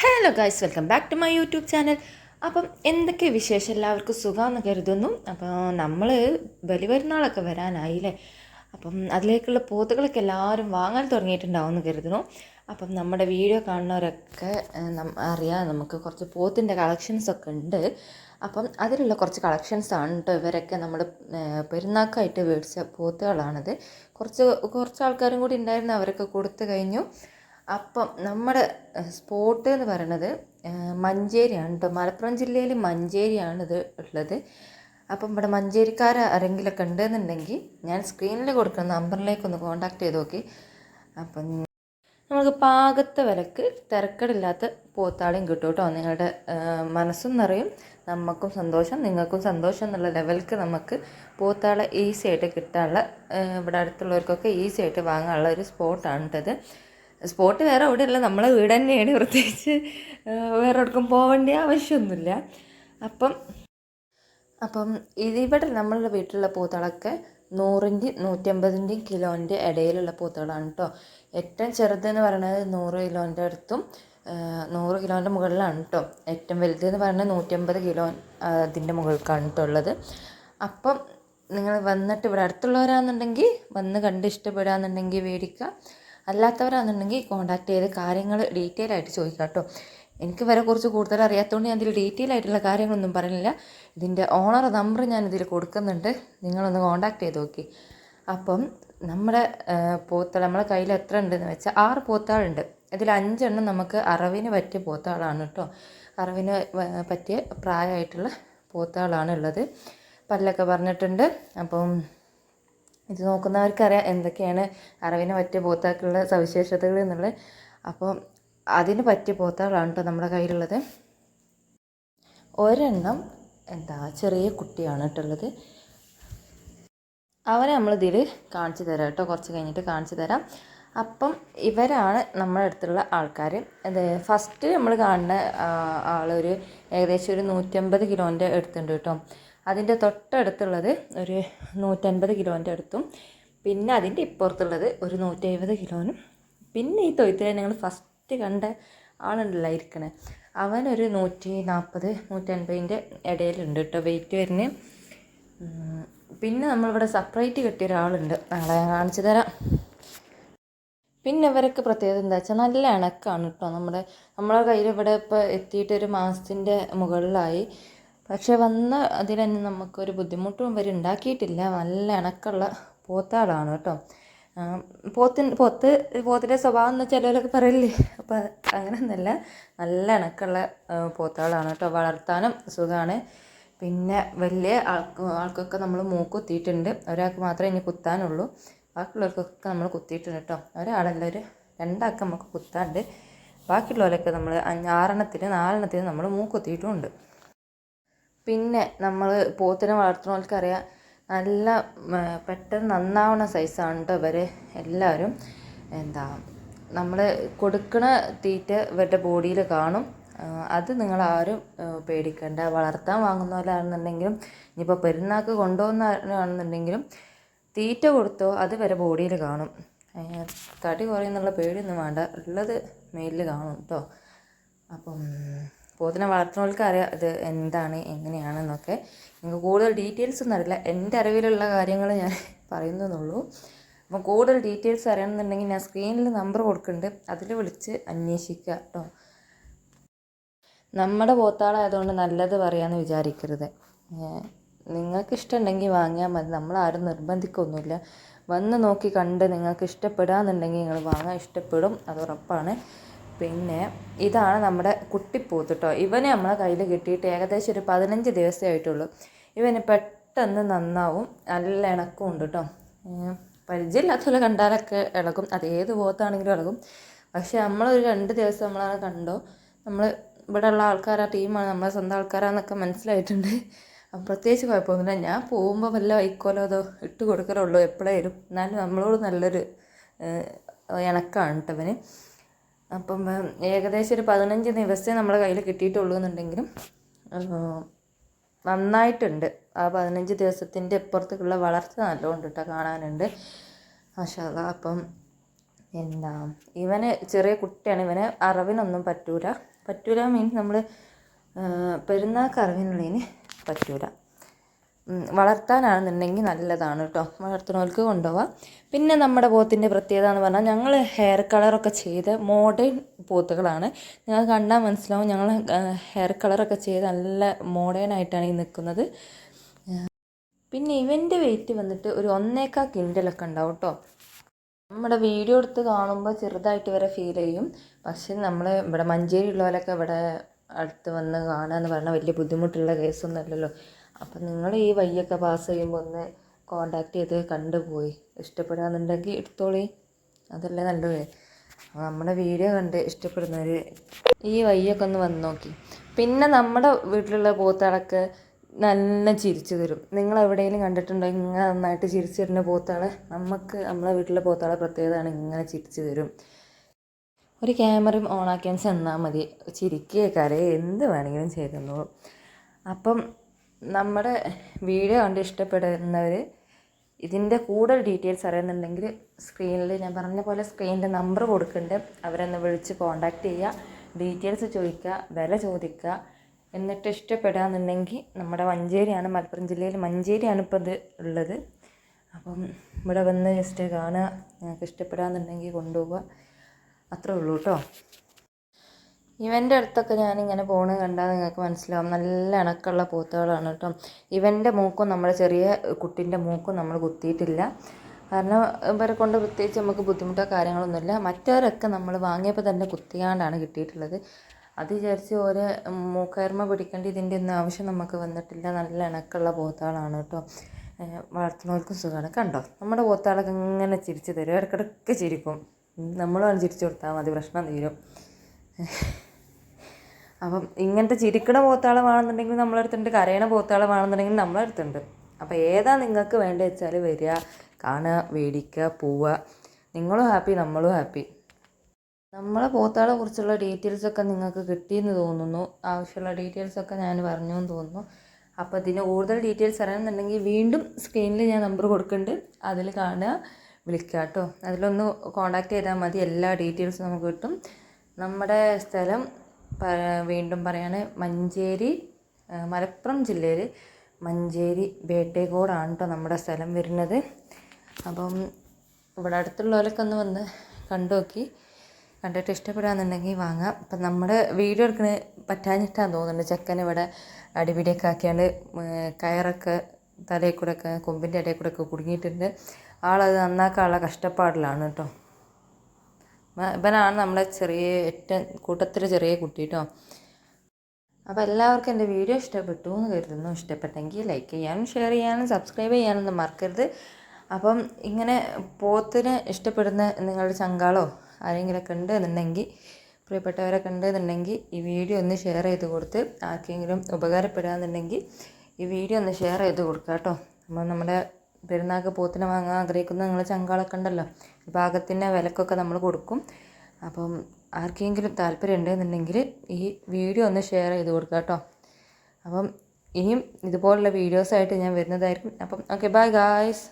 Hello guys, welcome back to my YouTube channel. അപ്പം എന്തൊക്കെ വിശേഷം? എല്ലാവർക്കും സുഖമെന്ന് കരുതുന്നു. അപ്പോൾ നമ്മൾ ബലിപെരുന്നാളൊക്കെ വരാനായില്ലേ. അപ്പം അതിലേക്കുള്ള പോത്തുകളൊക്കെ എല്ലാവരും വാങ്ങാൻ തുടങ്ങിയിട്ടുണ്ടാവുമെന്ന് കരുതുന്നു. അപ്പം നമ്മുടെ വീഡിയോ കാണുന്നവരൊക്കെ അറിയാം, നമുക്ക് കുറച്ച് പോത്തിൻ്റെ കളക്ഷൻസൊക്കെ ഉണ്ട്. അപ്പം അതിലുള്ള കുറച്ച് കളക്ഷൻസാണ് കേട്ടോ ഇവരൊക്കെ നമ്മൾ പെരുന്നാൾക്കായിട്ട് മേടിച്ച പോത്തുകളാണിത്. കുറച്ച് ആൾക്കാരും കൂടി ഉണ്ടായിരുന്നു, അവരൊക്കെ കൊടുത്തു കഴിഞ്ഞു. അപ്പം നമ്മുടെ സ്പോട്ട് എന്ന് പറയണത് മഞ്ചേരിയാണ് കേട്ടോ. മലപ്പുറം ജില്ലയിൽ മഞ്ചേരിയാണ് ഇത് ഉള്ളത്. അപ്പം ഇവിടെ മഞ്ചേരിക്കാർ ആരെങ്കിലുമൊക്കെ ഉണ്ടെന്നുണ്ടെങ്കിൽ ഞാൻ സ്ക്രീനിൽ കൊടുക്കുന്ന നമ്പറിലേക്കൊന്ന് കോൺടാക്ട് ചെയ്ത് നോക്കി. അപ്പം നമുക്ക് പാകത്തെ വിലക്ക് തിരക്കടില്ലാത്ത പോത്താളെയും കിട്ടും കേട്ടോ. നിങ്ങളുടെ മനസ്സും നിറയും, നമുക്കും സന്തോഷം, നിങ്ങൾക്കും സന്തോഷം എന്നുള്ള ലെവൽക്ക് നമുക്ക് പോത്താളെ ഈസി ആയിട്ട് കിട്ടാനുള്ള, ഇവിടെ അടുത്തുള്ളവർക്കൊക്കെ ഈസി ആയിട്ട് വാങ്ങാനുള്ള ഒരു സ്പോട്ടാണ് കേട്ടത്. സ്പോട്ട് വേറെ എവിടെയല്ല, നമ്മളെ വീട് തന്നെയാണ്. പ്രത്യേകിച്ച് വേറെ എവിടേക്കും പോവേണ്ട ആവശ്യമൊന്നുമില്ല. അപ്പം ഇതിവിടെ നമ്മളുടെ വീട്ടിലുള്ള പൂത്തകളൊക്കെ 100-ൻ്റെയും 150-ൻ്റെയും കിലോൻ്റെ ഇടയിലുള്ള പൂത്തകളാണ് കേട്ടോ. ഏറ്റവും ചെറുതെന്ന് പറയുന്നത് 100 കിലോൻ്റെ അടുത്തും 100 കിലോൻ്റെ മുകളിലാണ് കേട്ടോ. ഏറ്റവും വലുതെന്ന് പറയുന്നത് 150 കിലോ അതിൻ്റെ മുകൾക്കാണ് കേട്ടോ ഉള്ളത്. അപ്പം നിങ്ങൾ വന്നിട്ട് ഇവിടെ അടുത്തുള്ളവരാണെന്നുണ്ടെങ്കിൽ വന്ന് കണ്ട് ഇഷ്ടപ്പെടുകയാണെന്നുണ്ടെങ്കിൽ മേടിക്കുക. അല്ലാത്തവരാണെന്നുണ്ടെങ്കിൽ കോൺടാക്ട് ചെയ്ത് കാര്യങ്ങൾ ഡീറ്റെയിൽ ആയിട്ട് ചോദിക്കാം കേട്ടോ. എനിക്ക് വരെ കുറിച്ച് കൂടുതൽ അറിയാത്തതുകൊണ്ട് ഞാൻ ഇതിൽ ഡീറ്റെയിൽ ആയിട്ടുള്ള കാര്യങ്ങളൊന്നും പറയുന്നില്ല. ഇതിൻ്റെ ഓണർ നമ്പർ ഞാൻ ഇതിൽ കൊടുക്കുന്നുണ്ട്, നിങ്ങളൊന്ന് കോൺടാക്ട് ചെയ്ത് നോക്കി. അപ്പം നമ്മുടെ പോത്തുകൾ നമ്മളെ കയ്യിൽ എത്ര ഉണ്ടെന്ന് വെച്ചാൽ 6 പോത്തുകളുണ്ട്. ഇതിൽ 5 എണ്ണം നമുക്ക് അറവിന് പറ്റിയ പോത്തുകളാണ് കേട്ടോ. അറവിന് പറ്റിയ പ്രായമായിട്ടുള്ള പോത്തുകളാണ് ഉള്ളത്. പല്ലൊക്കെ പറഞ്ഞിട്ടുണ്ട്. അപ്പം ഇത് നോക്കുന്നവർക്കറിയാം എന്തൊക്കെയാണ് അറവിന് പറ്റിയ പോത്താക്കുള്ള സവിശേഷതകൾ എന്നുള്ളത്. അപ്പം അതിന് പറ്റിയ പോത്തകളാണ് കേട്ടോ നമ്മുടെ കയ്യിലുള്ളത്. ഒരെണ്ണം ചെറിയ കുട്ടിയാണ് കേട്ടുള്ളത്. അവരെ നമ്മളിതിൽ കാണിച്ചു തരാം കേട്ടോ, കുറച്ച് കഴിഞ്ഞിട്ട് കാണിച്ചു തരാം. അപ്പം ഇവരാണ് നമ്മുടെ അടുത്തുള്ള ആൾക്കാർ. ഫസ്റ്റ് നമ്മൾ കാണുന്ന ആളൊരു ഏകദേശം ഒരു 150 കിലോൻ്റെ അടുത്തുണ്ട് കേട്ടോ. അതിൻ്റെ തൊട്ടടുത്തുള്ളത് ഒരു 150 കിലോൻ്റെ അടുത്തും, പിന്നെ അതിൻ്റെ ഇപ്പുറത്തുള്ളത് ഒരു 170 കിലോനും, പിന്നെ ഈ തൊഴുത്തിലെ നിങ്ങൾ ഫസ്റ്റ് കണ്ട ആളുണ്ടല്ലോ ഇരിക്കണേ, അവനൊരു 140 150ൻ്റെ ഇടയിലുണ്ട് കേട്ടോ വെയിറ്റ് വരുന്നത്. പിന്നെ നമ്മളിവിടെ സെപ്പറേറ്റ് കിട്ടിയ ഒരാളുണ്ട്, നാളെ ഞാൻ കാണിച്ചു തരാം. പിന്നെ ഇവരൊക്കെ പ്രത്യേകത എന്താ വെച്ചാൽ നല്ല ഇണക്കാണ് കേട്ടോ. നമ്മളെ കയ്യിൽ ഇവിടെ ഇപ്പോൾ എത്തിയിട്ടൊരു മാസത്തിൻ്റെ മുകളിലായി. പക്ഷെ അതിൽ തന്നെ നമുക്കൊരു ബുദ്ധിമുട്ടും ഇവർ ഉണ്ടാക്കിയിട്ടില്ല. നല്ല ഇണക്കമുള്ള പോത്താളാണ് കേട്ടോ. പോത്തിൻ്റെ സ്വഭാവം എന്ന് ചിലവരൊക്കെ പറയില്ലേ, അപ്പോൾ അങ്ങനെയൊന്നുമല്ല, നല്ല ഇണക്കമുള്ള പോത്താളാണ് കേട്ടോ. വളർത്താനും സുഖമാണ്. പിന്നെ വലിയ ആൾക്കൊക്കെ നമ്മൾ മൂക്ക് കുത്തിയിട്ടുണ്ട്. ഒരാൾക്ക് മാത്രമേ ഇനി കുത്താനുള്ളൂ, ബാക്കിയുള്ളവർക്കൊക്കെ നമ്മൾ കുത്തിയിട്ടുണ്ട് കേട്ടോ. ഒരാളല്ല, ഒരു 2 ആൾക്ക് നമുക്ക് കുത്താണ്ട്. ബാക്കിയുള്ളവരൊക്കെ നമ്മൾ 4 നമ്മൾ മൂക്ക് കുത്തിയിട്ടുമുണ്ട്. പിന്നെ നമ്മൾ പോത്തിനെ വളർത്തുന്നവർക്കറിയാം, നല്ല പെട്ടെന്ന് നന്നാവണ സൈസാണ് കേട്ടോ ഇവർ എല്ലാവരും. നമ്മൾ കൊടുക്കണ തീറ്റ ഇവരുടെ ബോഡിയിൽ കാണും. അത് നിങ്ങളാരും പേടിക്കേണ്ട. വളർത്താൻ വാങ്ങുന്നവരാണെന്നുണ്ടെങ്കിലും ഇനിയിപ്പോൾ പെരുന്നാൾക്ക് കൊണ്ടുപോകുന്നവരാണെന്നുണ്ടെങ്കിലും തീറ്റ കൊടുത്തോ അത് വരെ ബോഡിയിൽ കാണും. തടി കുറയുന്നുള്ള പേടിയൊന്നും വേണ്ട, ഉള്ളത് മെയിലിൽ കാണും കേട്ടോ. അപ്പം പോത്തിനെ വളർത്തുന്നവർക്ക് അറിയാം ഇത് എന്താണ് എങ്ങനെയാണെന്നൊക്കെ. നിങ്ങൾക്ക് കൂടുതൽ ഡീറ്റെയിൽസ് ഒന്നും അറിയില്ല, എൻ്റെ അറിവിലുള്ള കാര്യങ്ങൾ ഞാൻ പറയുന്നതെന്നുള്ളൂ. അപ്പം കൂടുതൽ ഡീറ്റെയിൽസ് അറിയണമെന്നുണ്ടെങ്കിൽ ഞാൻ സ്ക്രീനിൽ നമ്പർ കൊടുക്കുന്നുണ്ട്, അതിൽ വിളിച്ച് അന്വേഷിക്കുക കേട്ടോ. നമ്മുടെ പോത്താളായതുകൊണ്ട് നല്ലത് പറയാമെന്ന് വിചാരിക്കരുത്. നിങ്ങൾക്ക് ഇഷ്ടമുണ്ടെങ്കിൽ വാങ്ങിയാൽ മതി, നമ്മളാരും നിർബന്ധിക്കൊന്നുമില്ല. വന്ന് നോക്കി കണ്ട് നിങ്ങൾക്ക് ഇഷ്ടപ്പെടാമെന്നുണ്ടെങ്കിൽ നിങ്ങൾ വാങ്ങാൻ ഇഷ്ടപ്പെടും, അത് ഉറപ്പാണ്. പിന്നെ ഇതാണ് നമ്മുടെ കുട്ടിപ്പോത്ത് കേട്ടോ. ഇവനെ നമ്മളെ കയ്യിൽ കിട്ടിയിട്ട് ഏകദേശം ഒരു 15 ദിവസമേ ആയിട്ടുള്ളൂ. ഇവന് പെട്ടെന്ന് നന്നാവും, നല്ല ഇണക്കും ഉണ്ട് കേട്ടോ. പരിചയമില്ലാത്തവരെ കണ്ടാലൊക്കെ ഇളകും, അത് ഏത് പോത്താണെങ്കിലും ഇളകും. പക്ഷെ നമ്മളൊരു 2 ദിവസം നമ്മളങ്ങനെ കണ്ടോ, നമ്മൾ ഇവിടെ ഉള്ള ആൾക്കാർ, ആ ടീമാണ് നമ്മളെ സ്വന്തം ആൾക്കാരാന്നൊക്കെ മനസ്സിലായിട്ടുണ്ട്. പ്രത്യേകിച്ച് കുഴപ്പമൊന്നുമില്ല. ഞാൻ പോകുമ്പോൾ വല്ല വൈക്കോലോ അതോ ഇട്ട് കൊടുക്കലുള്ളൂ എപ്പോഴായാലും, എന്നാലും നമ്മളോട് നല്ലൊരു ഇണക്കാണ് കേട്ടോ അവന്. അപ്പം ഏകദേശം ഒരു 15 ദിവസമേ നമ്മളെ കയ്യിൽ കിട്ടിയിട്ടുള്ളൂ എന്നുണ്ടെങ്കിലും നന്നായിട്ടുണ്ട്. ആ 15 ദിവസത്തിൻ്റെ ഇപ്പുറത്തേക്കുള്ള വളർച്ച നല്ലതുകൊണ്ട് കേട്ടോ, കാണാനുണ്ട് മാഷാ അല്ലാഹ്. അപ്പം എന്താ ഇവന് ചെറിയ കുട്ടിയാണ്, ഇവന് അറവിനൊന്നും പറ്റൂല മീൻസ് നമ്മൾ പെരുന്നാൾക്ക് അറവിനുള്ളതിന് പറ്റൂല. വളർത്താനാണെന്നുണ്ടെങ്കിൽ നല്ലതാണ് കേട്ടോ, വളർത്തുന്നവർക്ക് കൊണ്ടുപോവാം. പിന്നെ നമ്മുടെ പോത്തിൻ്റെ പ്രത്യേകത എന്ന് പറഞ്ഞാൽ ഞങ്ങൾ ഹെയർ കളറൊക്കെ ചെയ്ത് മോഡേൺ പോത്തുകളാണ്. നിങ്ങൾ കണ്ടാൽ മനസ്സിലാവും, ഞങ്ങൾ ഹെയർ കളറൊക്കെ ചെയ്ത് നല്ല മോഡേൺ ആയിട്ടാണ് ഈ നിൽക്കുന്നത്. പിന്നെ ഇവൻ്റെ വെയിറ്റ് വന്നിട്ട് ഒരു 1.25 കിൻഡലൊക്കെ ഉണ്ടാവും കേട്ടോ. നമ്മുടെ വീഡിയോ എടുത്ത് കാണുമ്പോൾ ചെറുതായിട്ട് വരെ ഫീൽ ചെയ്യും. പക്ഷെ നമ്മൾ ഇവിടെ മഞ്ചേരി ഉള്ളവരൊക്കെ ഇവിടെ അടുത്ത് വന്ന് കാണുക എന്ന് പറഞ്ഞാൽ വലിയ ബുദ്ധിമുട്ടുള്ള കേസൊന്നും അല്ലല്ലോ. അപ്പം നിങ്ങൾ ഈ വഴിയൊക്കെ പാസ് ചെയ്യുമ്പോൾ ഒന്ന് കോണ്ടാക്ട് ചെയ്ത് കണ്ടുപോയി ഇഷ്ടപ്പെടുകയെന്നുണ്ടെങ്കിൽ എടുത്തോളി, അതല്ലേ നല്ലത്. നമ്മുടെ വീഡിയോ കണ്ട് ഇഷ്ടപ്പെടുന്നവർ ഈ വഴിയൊക്കെ ഒന്ന് വന്ന് നോക്കി. പിന്നെ നമ്മുടെ വീട്ടിലുള്ള പോത്തുകളൊക്കെ നല്ല ചിരിച്ചു തരും. നിങ്ങൾ എവിടെയെങ്കിലും കണ്ടിട്ടുണ്ടോ ഇങ്ങനെ നന്നായിട്ട് ചിരിച്ചു തരുന്ന പോത്തുകളെ? നമ്മളെ വീട്ടിലെ പോത്തുകളെ പ്രത്യേകതയാണ് ഇങ്ങനെ ചിരിച്ചു തരും. ഒരു ക്യാമറയും ഓണാക്കിയാൽ ചെന്നാൽ മതി, ചിരിക്കുകയോ കരയോ എന്ത് വേണമെങ്കിലും ചെയ്തെന്നോളൂ. അപ്പം നമ്മുടെ വീഡിയോ കണ്ട് ഇഷ്ടപ്പെടുന്നവർ ഇതിൻ്റെ കൂടുതൽ ഡീറ്റെയിൽസ് അറിയുന്നുണ്ടെങ്കിൽ സ്ക്രീനിൽ ഞാൻ പറഞ്ഞ പോലെ സ്ക്രീനിൻ്റെ നമ്പർ കൊടുക്കുന്നുണ്ട്, അവരൊന്ന് വിളിച്ച് കോൺടാക്റ്റ് ചെയ്യുക, ഡീറ്റെയിൽസ് ചോദിക്കുക, വില ചോദിക്കുക. എന്നിട്ട് ഇഷ്ടപ്പെടുകയെന്നുണ്ടെങ്കിൽ നമ്മുടെ മഞ്ചേരിയാണ്, മലപ്പുറം ജില്ലയിൽ മഞ്ചേരിയാണ് ഇപ്പോൾ ഇത് ഉള്ളത്. അപ്പം ഇവിടെ വന്ന് ജസ്റ്റ് കാണുക, നിങ്ങൾക്ക് ഇഷ്ടപ്പെടുകയെന്നുണ്ടെങ്കിൽ കൊണ്ടുപോവുക, അത്രേ ഉള്ളൂ കേട്ടോ. ഇവൻ്റെ അടുത്തൊക്കെ ഞാനിങ്ങനെ പോണ് കണ്ടാൽ നിങ്ങൾക്ക് മനസ്സിലാവും, നല്ല ഇണക്കമുള്ള പോത്തുകളാണ് കേട്ടോ. ഇവൻ്റെ മൂക്കും നമ്മുടെ ചെറിയ കുട്ടീൻ്റെ മൂക്കും നമ്മൾ കുത്തിയിട്ടില്ല. കാരണം ഇവരെ കൊണ്ട് പ്രത്യേകിച്ച് നമുക്ക് ബുദ്ധിമുട്ടോ കാര്യങ്ങളൊന്നുമില്ല. മറ്റവരൊക്കെ നമ്മൾ വാങ്ങിയപ്പോൾ തന്നെ കുത്തിയാണ്ടാണ് കിട്ടിയിട്ടുള്ളത്. അത് വിചാരിച്ച് ഓരോ മൂക്കയർമ പിടിക്കേണ്ട ഇതിൻ്റെ ഒന്നും ആവശ്യം നമുക്ക് വന്നിട്ടില്ല. നല്ല ഇണക്കമുള്ള പോത്തുകളാണ് കേട്ടോ, വളർത്തുന്നവർക്കും സുഖമാണ്. കണ്ടോ നമ്മുടെ പോത്തുകളൊക്കെ ഇങ്ങനെ ചിരിച്ചു തരും, ഇടയ്ക്കിടയ്ക്ക് ചിരിക്കും. നമ്മളും ചിരിച്ചു കൊടുത്താൽ മതി, പ്രശ്നം തീരും. അപ്പം ഇങ്ങനത്തെ ചിരിക്കണ പോത്താളെ വേണമെന്നുണ്ടെങ്കിൽ നമ്മളെടുത്തുണ്ട്, കരയണ പോത്താളെ വേണമെന്നുണ്ടെങ്കിൽ നമ്മളെടുത്തുണ്ട്. അപ്പോൾ ഏതാ നിങ്ങൾക്ക് വേണ്ടത് വെച്ചാൽ വരിക, കാണുക, മേടിക്കുക, പോവുക. നിങ്ങളും ഹാപ്പി, നമ്മളും ഹാപ്പി. നമ്മളെ പോത്താളെ കുറിച്ചുള്ള ഡീറ്റെയിൽസൊക്കെ നിങ്ങൾക്ക് കിട്ടിയെന്ന് തോന്നുന്നു. ആവശ്യമുള്ള ഡീറ്റെയിൽസൊക്കെ ഞാൻ പറഞ്ഞു എന്ന് തോന്നുന്നു. അപ്പോൾ ഇതിന് കൂടുതൽ ഡീറ്റെയിൽസ് അറിയണമെന്നുണ്ടെങ്കിൽ വീണ്ടും സ്ക്രീനിൽ ഞാൻ നമ്പർ കൊടുക്കുന്നുണ്ട്, അതിൽ കാണുക, വിളിക്കുക കേട്ടോ. അതിലൊന്ന് കോൺടാക്ട് ചെയ്താൽ മതി, എല്ലാ ഡീറ്റെയിൽസും നമുക്ക് കിട്ടും. നമ്മുടെ സ്ഥലം വീണ്ടും പറയാണ്, മഞ്ചേരി, മലപ്പുറം ജില്ലയിൽ മഞ്ചേരി വേട്ടേക്കോടാണ് കേട്ടോ നമ്മുടെ സ്ഥലം വരുന്നത്. അപ്പം ഇവിടെ അടുത്തുള്ളവരൊക്കെ ഒന്ന് വന്ന് കണ്ടു നോക്കി, കണ്ടിട്ട് ഇഷ്ടപ്പെടാന്നുണ്ടെങ്കിൽ വാങ്ങാം. അപ്പം നമ്മുടെ വീഡിയോ എടുക്കണ പറ്റാഞ്ഞിട്ടാന്ന് തോന്നുന്നുണ്ട്, ചെക്കൻ ഇവിടെ അടിപിടിയൊക്കെ ആക്കിയാണ്ട് കയറൊക്കെ തലയിൽ കൂടെ ഒക്കെ കൊമ്പിൻ്റെ ഇടയിൽ കൂടെ ഒക്കെ കുടുങ്ങിയിട്ടുണ്ട്. ആളത് നന്നാക്കാനുള്ള കഷ്ടപ്പാടിലാണ് കേട്ടോ. ഇവനാണ് നമ്മളെ ചെറിയ ഏറ്റവും കൂട്ടത്തിൽ ചെറിയ കുട്ടി കേട്ടോ. അപ്പോൾ എല്ലാവർക്കും എൻ്റെ വീഡിയോ ഇഷ്ടപ്പെട്ടു എന്ന് കരുതുന്നു. ഇഷ്ടപ്പെട്ടെങ്കിൽ ലൈക്ക് ചെയ്യാനും ഷെയർ ചെയ്യാനും സബ്സ്ക്രൈബ് ചെയ്യാനൊന്നും മറക്കരുത്. അപ്പം ഇങ്ങനെ പോത്തിനെ ഇഷ്ടപ്പെടുന്ന നിങ്ങളുടെ ചങ്കാളോ ആരെങ്കിലുമൊക്കെ ഉണ്ട് എന്നുണ്ടെങ്കിൽ, പ്രിയപ്പെട്ടവരൊക്കെ ഉണ്ട് എന്നുണ്ടെങ്കിൽ ഈ വീഡിയോ ഒന്ന് ഷെയർ ചെയ്ത് കൊടുത്ത് ആർക്കെങ്കിലും ഉപകാരപ്പെടുകയെന്നുണ്ടെങ്കിൽ ഈ വീഡിയോ ഒന്ന് ഷെയർ ചെയ്ത് കൊടുക്കുക കേട്ടോ. അപ്പോൾ നമ്മുടെ പെരുന്നാൾക്ക് പോത്തിനെ വാങ്ങാൻ ആഗ്രഹിക്കുന്ന നിങ്ങൾ ചങ്കാളൊക്കെ ഉണ്ടല്ലോ, പാകത്തിൻ്റെ വിലക്കൊക്കെ നമ്മൾ കൊടുക്കും. അപ്പം ആർക്കെങ്കിലും താല്പര്യം ഉണ്ടെന്നുണ്ടെങ്കിൽ ഈ വീഡിയോ ഒന്ന് ഷെയർ ചെയ്ത് കൊടുക്കുക കേട്ടോ. അപ്പം ഇനിയും ഇതുപോലുള്ള വീഡിയോസായിട്ട് ഞാൻ വരുന്നതായിരിക്കും. അപ്പം ഓക്കെ, ബൈ ഗായ്സ്.